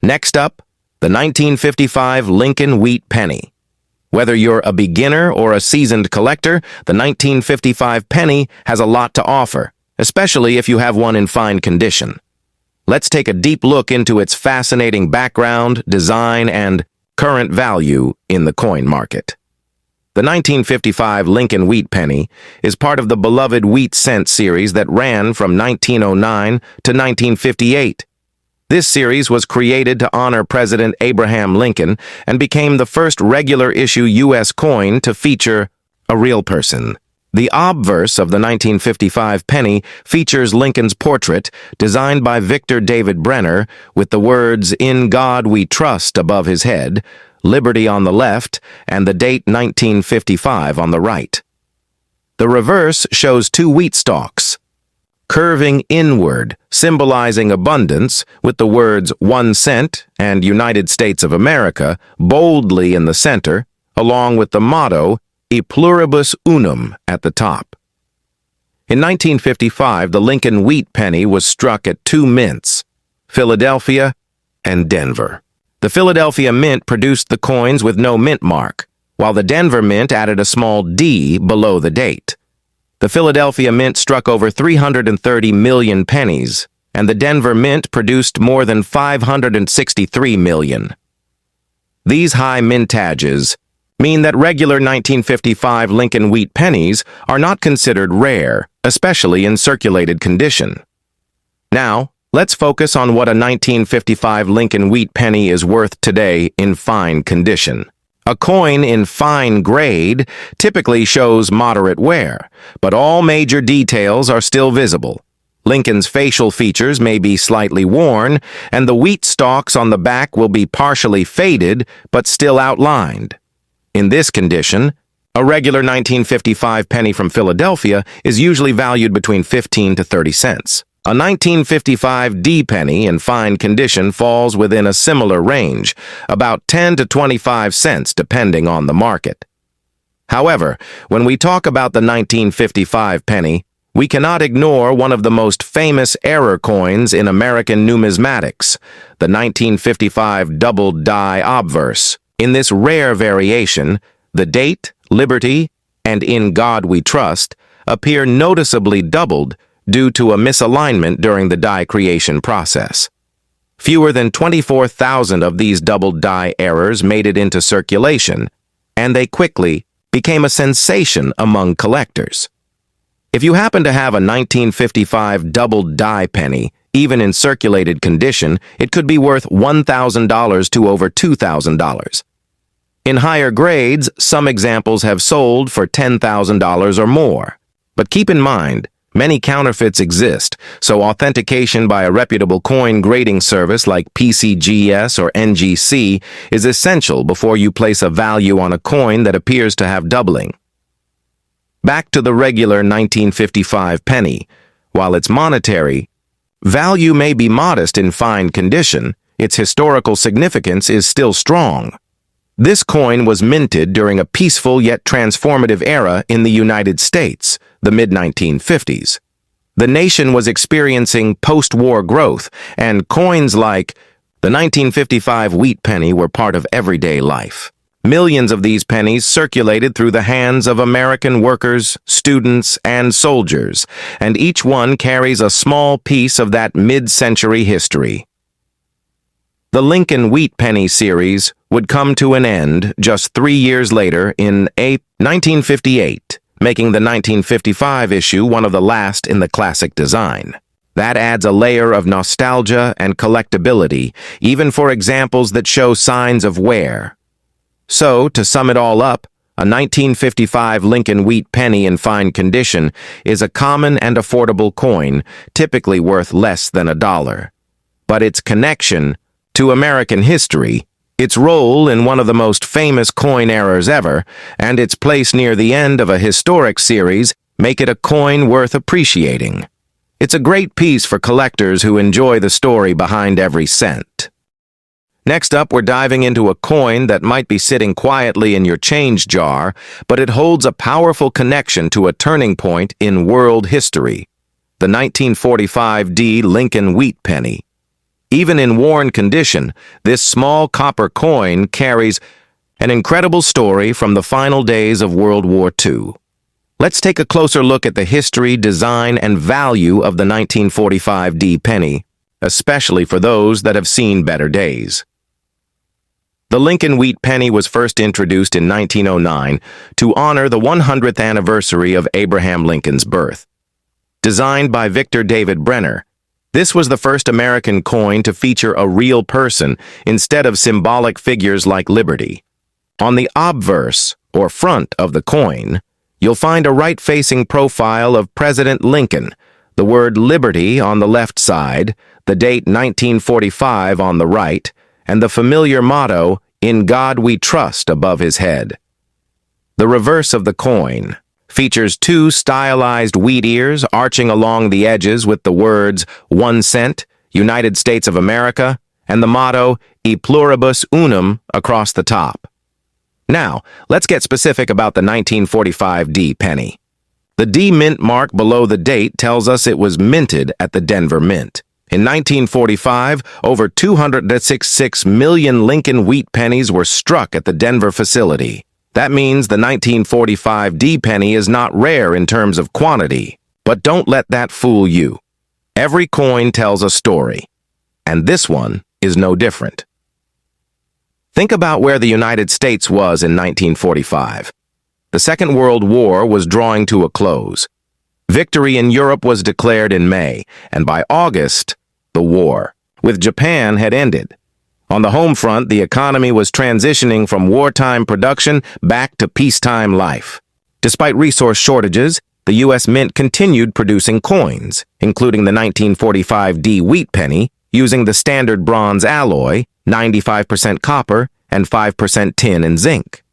Next up, the 1955 Lincoln wheat penny. Whether you're a beginner or a seasoned collector, the 1955 penny has a lot to offer, especially if you have one in fine condition. Let's take a deep look into its fascinating background, design, and Current value in the coin market. The 1955 Lincoln Wheat Penny is part of the beloved wheat cent series that ran from 1909 to 1958. This series was created to honor President Abraham Lincoln and became the first regular issue U.S. coin to feature a real person. The obverse of the 1955 penny features Lincoln's portrait, designed by Victor David Brenner, with the words "In God We Trust" above his head, Liberty on the left, and the date 1955 on the right. The reverse shows two wheat stalks, curving inward, symbolizing abundance, with the words 1 cent and United States of America boldly in the center, along with the motto E pluribus unum at the top. In 1955, the Lincoln Wheat Penny was struck at two mints, Philadelphia and Denver. The Philadelphia Mint produced the coins with no mint mark, while the Denver Mint added a small D below the date. The Philadelphia Mint struck over 330 million pennies, and the Denver Mint produced more than 563 million. These high mintages mean that regular 1955 Lincoln Wheat pennies are not considered rare, especially in circulated condition. Now, let's focus on what a 1955 Lincoln Wheat Penny is worth today in fine condition. A coin in fine grade typically shows moderate wear, but all major details are still visible. Lincoln's facial features may be slightly worn, and the wheat stalks on the back will be partially faded but still outlined. In this condition, a regular 1955 penny from Philadelphia is usually valued between 15 to 30 cents. A 1955 D penny in fine condition falls within a similar range, about 10 to 25 cents depending on the market. However, when we talk about the 1955 penny, we cannot ignore one of the most famous error coins in American numismatics, the 1955 doubled die obverse. In this rare variation, the date, Liberty, and In God We Trust appear noticeably doubled due to a misalignment during the die creation process. Fewer than 24,000 of these doubled die errors made it into circulation, and they quickly became a sensation among collectors. If you happen to have a 1955 doubled die penny, even in circulated condition, it could be worth $1,000 to over $2,000. In higher grades, some examples have sold for $10,000 or more. But keep in mind, many counterfeits exist, so authentication by a reputable coin grading service like PCGS or NGC is essential before you place a value on a coin that appears to have doubling. Back to the regular 1955 penny. While its monetary value may be modest in fine condition, its historical significance is still strong. This coin was minted during a peaceful yet transformative era in the United States, the mid-1950s. The nation was experiencing post-war growth, and coins like the 1955 wheat penny were part of everyday life. Millions of these pennies circulated through the hands of American workers, students, and soldiers, and each one carries a small piece of that mid-century history. The Lincoln Wheat Penny series would come to an end just 3 years later in 1958, making the 1955 issue one of the last in the classic design. That adds a layer of nostalgia and collectability, even for examples that show signs of wear. So, to sum it all up, a 1955 Lincoln Wheat Penny in fine condition is a common and affordable coin, typically worth less than $1. But its connection to American history, its role in one of the most famous coin errors ever, and its place near the end of a historic series make it a coin worth appreciating. It's a great piece for collectors who enjoy the story behind every cent. Next up, we're diving into a coin that might be sitting quietly in your change jar, but it holds a powerful connection to a turning point in world history, the 1945 D Lincoln Wheat Penny. Even in worn condition, this small copper coin carries an incredible story from the final days of World War II. Let's take a closer look at the history, design, and value of the 1945 D penny, especially for those that have seen better days. The Lincoln wheat penny was first introduced in 1909 to honor the 100th anniversary of Abraham Lincoln's birth. Designed by Victor David Brenner, this was the first American coin to feature a real person instead of symbolic figures like Liberty. On the obverse, or front of the coin, you'll find a right-facing profile of President Lincoln, the word Liberty on the left side, the date 1945 on the right, and the familiar motto, "In God We Trust," above his head. The reverse of the coin features two stylized wheat ears arching along the edges with the words 1 cent, United States of America, and the motto E pluribus unum across the top. Now, let's get specific about the 1945 D penny. The D mint mark below the date tells us it was minted at the Denver Mint. In 1945, over 266 million Lincoln wheat pennies were struck at the Denver facility. That means the 1945 D penny is not rare in terms of quantity, but don't let that fool you. Every coin tells a story, and this one is no different. Think about where the United States was in 1945. The Second World War was drawing to a close. Victory in Europe was declared in May, and by August, the war with Japan had ended. On the home front, the economy was transitioning from wartime production back to peacetime life. Despite resource shortages, the U.S. Mint continued producing coins, including the 1945 D wheat penny, using the standard bronze alloy, 95% copper, and 5% tin and zinc.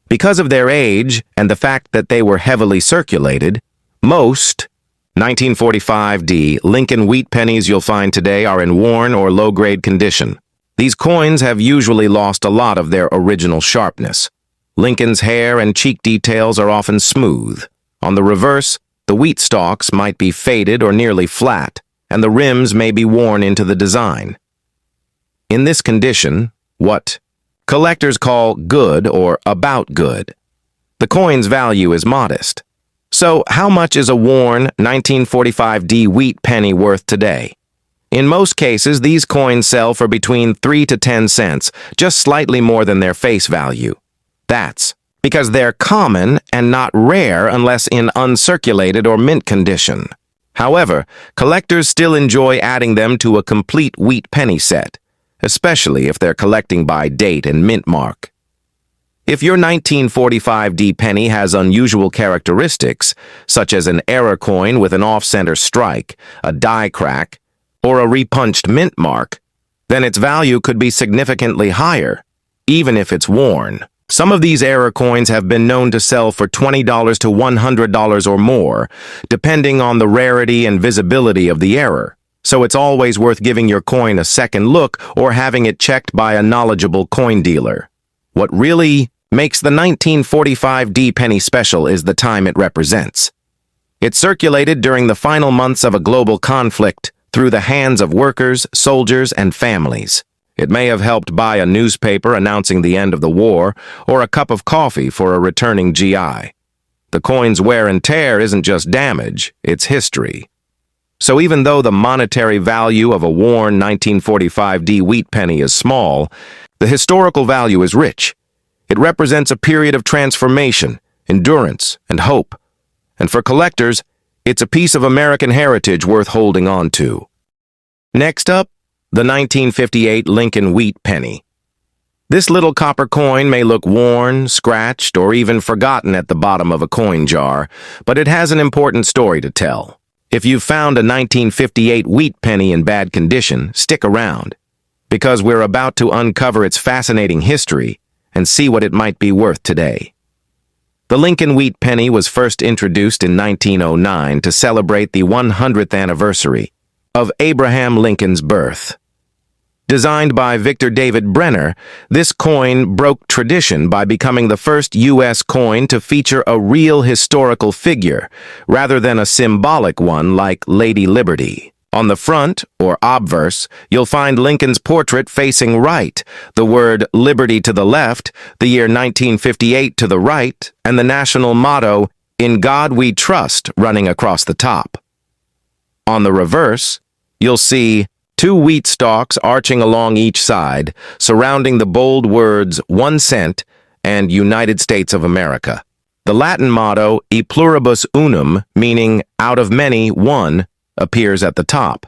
Because of their age and the fact that they were heavily circulated, most 1945 D Lincoln wheat pennies you'll find today are in worn or low-grade condition. These coins have usually lost a lot of their original sharpness. Lincoln's hair and cheek details are often smooth. On the reverse, the wheat stalks might be faded or nearly flat, and the rims may be worn into the design. In this condition, what collectors call good or about good, the coin's value is modest. So, how much is a worn 1945 D wheat penny worth today? In most cases, these coins sell for between 3 to 10 cents, just slightly more than their face value. That's because they're common and not rare unless in uncirculated or mint condition. However, collectors still enjoy adding them to a complete wheat penny set, especially if they're collecting by date and mint mark. If your 1945 D penny has unusual characteristics, such as an error coin with an off-center strike, a die crack, or a repunched mint mark, then its value could be significantly higher, even if it's worn. Some of these error coins have been known to sell for $20 to $100 or more, depending on the rarity and visibility of the error. So it's always worth giving your coin a second look or having it checked by a knowledgeable coin dealer. What really makes the 1945 D penny special is the time it represents. It circulated during the final months of a global conflict through the hands of workers, soldiers, and families. It may have helped buy a newspaper announcing the end of the war or a cup of coffee for a returning GI. The coin's wear and tear isn't just damage, it's history. So even though the monetary value of a worn 1945 D wheat penny is small, the historical value is rich. It represents a period of transformation, endurance, and hope. And for collectors, it's a piece of American heritage worth holding on to. Next up, the 1958 Lincoln wheat penny. This little copper coin may look worn, scratched, or even forgotten at the bottom of a coin jar, but it has an important story to tell. If you've found a 1958 wheat penny in bad condition, stick around, because we're about to uncover its fascinating history and see what it might be worth today. The Lincoln wheat penny was first introduced in 1909 to celebrate the 100th anniversary of Abraham Lincoln's birth. Designed by Victor David Brenner, this coin broke tradition by becoming the first U.S. coin to feature a real historical figure, rather than a symbolic one like Lady Liberty. On the front, or obverse, you'll find Lincoln's portrait facing right, the word Liberty to the left, the year 1958 to the right, and the national motto, In God We Trust, running across the top. On the reverse, you'll see Two wheat stalks arching along each side, surrounding the bold words 1 cent and United States of America. The Latin motto, E pluribus unum, meaning out of many, one, appears at the top.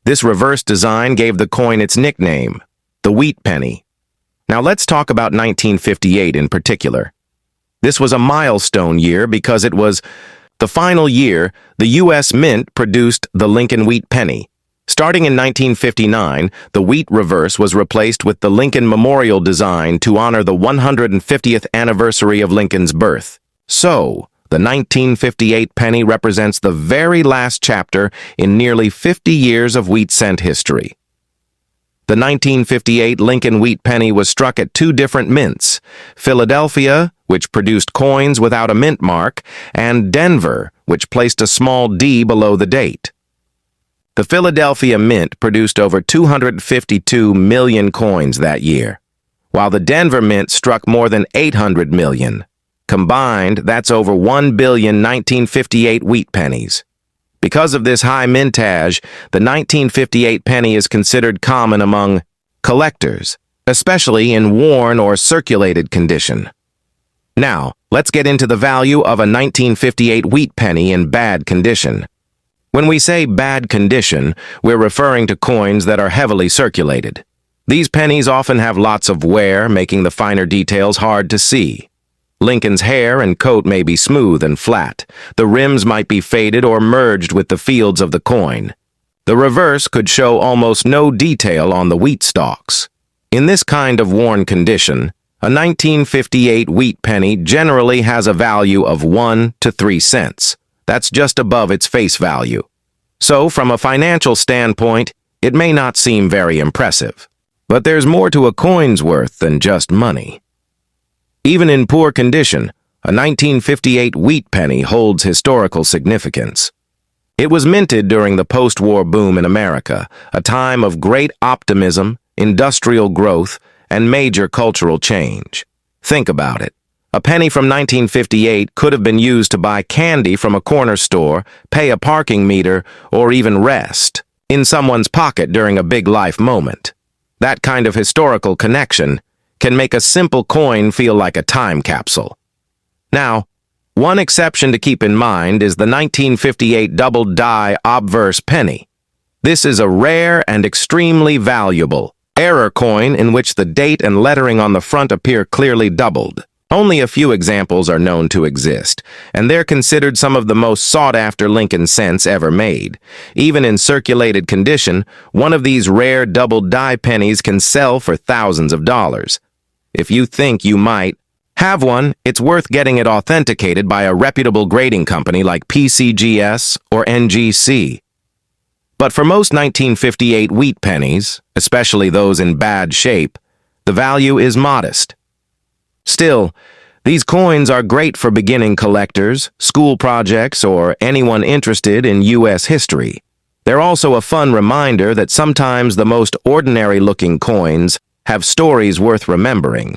This reverse design gave the coin its nickname, the wheat penny. Now let's talk about 1958 in particular. This was a milestone year because it was the final year the U.S. Mint produced the Lincoln wheat penny. Starting in 1959, the wheat reverse was replaced with the Lincoln Memorial design to honor the 150th anniversary of Lincoln's birth. So, the 1958 penny represents the very last chapter in nearly 50 years of wheat cent history. The 1958 Lincoln wheat penny was struck at two different mints, Philadelphia, which produced coins without a mint mark, and Denver, which placed a small D below the date. The Philadelphia Mint produced over 252 million coins that year, while the Denver Mint struck more than 800 million. Combined, that's over 1 billion 1958 wheat pennies. Because of this high mintage, the 1958 penny is considered common among collectors, especially in worn or circulated condition. Now, let's get into the value of a 1958 wheat penny in bad condition. When we say bad condition, we're referring to coins that are heavily circulated. These pennies often have lots of wear, making the finer details hard to see. Lincoln's hair and coat may be smooth and flat. The rims might be faded or merged with the fields of the coin. The reverse could show almost no detail on the wheat stalks. In this kind of worn condition, a 1958 wheat penny generally has a value of 1 to 3 cents. That's just above its face value. So, from a financial standpoint, it may not seem very impressive. But there's more to a coin's worth than just money. Even in poor condition, a 1958 wheat penny holds historical significance. It was minted during the post-war boom in America, a time of great optimism, industrial growth, and major cultural change. Think about it. A penny from 1958 could have been used to buy candy from a corner store, pay a parking meter, or even rest in someone's pocket during a big life moment. That kind of historical connection can make a simple coin feel like a time capsule. Now, one exception to keep in mind is the 1958 double-die obverse penny. This is a rare and extremely valuable error coin in which the date and lettering on the front appear clearly doubled. Only a few examples are known to exist, and they're considered some of the most sought-after Lincoln cents ever made. Even in circulated condition, one of these rare double-die pennies can sell for thousands of dollars. If you think you might have one, it's worth getting it authenticated by a reputable grading company like PCGS or NGC. But for most 1958 wheat pennies, especially those in bad shape, the value is modest. Still, these coins are great for beginning collectors, school projects, or anyone interested in U.S. history. They're also a fun reminder that sometimes the most ordinary-looking coins have stories worth remembering.